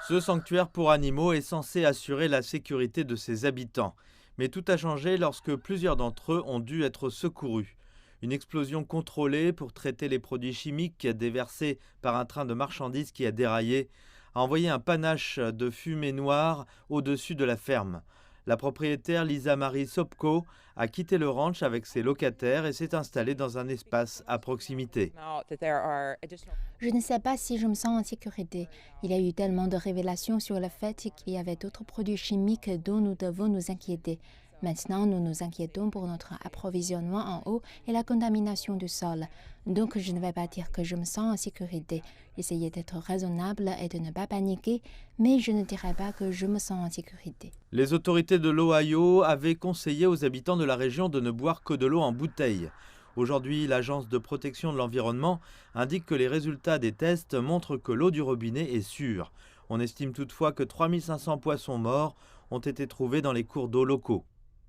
Ce sanctuaire pour animaux est censé assurer la sécurité de ses habitants. Mais tout a changé lorsque plusieurs d'entre eux ont dû être secourus. Une explosion contrôlée pour traiter les produits chimiques déversés par un train de marchandises qui a déraillé a envoyé un panache de fumée noire au-dessus de la ferme. La propriétaire Lisa Marie Sopko a quitté le ranch avec ses locataires et s'est installée dans un espace à proximité. Je ne sais pas si je me sens en sécurité. Il y a eu tellement de révélations sur le fait qu'il y avait d'autres produits chimiques dont nous devons nous inquiéter. Maintenant, nous nous inquiétons pour notre approvisionnement en eau et la contamination du sol. Donc, je ne vais pas dire que je me sens en sécurité. Essayez d'être raisonnable et de ne pas paniquer, mais je ne dirais pas que je me sens en sécurité. Les autorités de l'Ohio avaient conseillé aux habitants de la région de ne boire que de l'eau en bouteille. Aujourd'hui, l'Agence de protection de l'environnement indique que les résultats des tests montrent que l'eau du robinet est sûre. On estime toutefois que 3500 poissons morts ont été trouvés dans les cours d'eau locaux.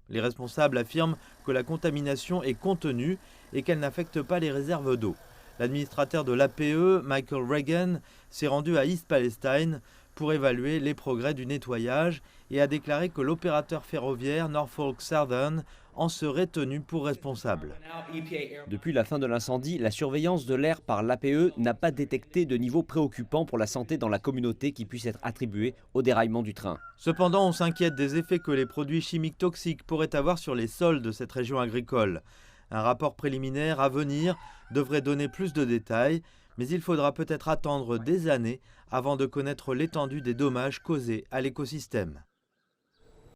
Les responsables affirment que la contamination est contenue et qu'elle n'affecte pas les réserves d'eau. L'administrateur de l'APE, Michael Reagan, s'est rendu à East Palestine pour évaluer les progrès du nettoyage et a déclaré que l'opérateur ferroviaire Norfolk Southern en serait tenu pour responsable. Depuis la fin de l'incendie, la surveillance de l'air par l'APE n'a pas détecté de niveau préoccupant pour la santé dans la communauté qui puisse être attribué au déraillement du train. Cependant, on s'inquiète des effets que les produits chimiques toxiques pourraient avoir sur les sols de cette région agricole. Un rapport préliminaire à venir devrait donner plus de détails, mais il faudra peut-être attendre des années avant de connaître l'étendue des dommages causés à l'écosystème.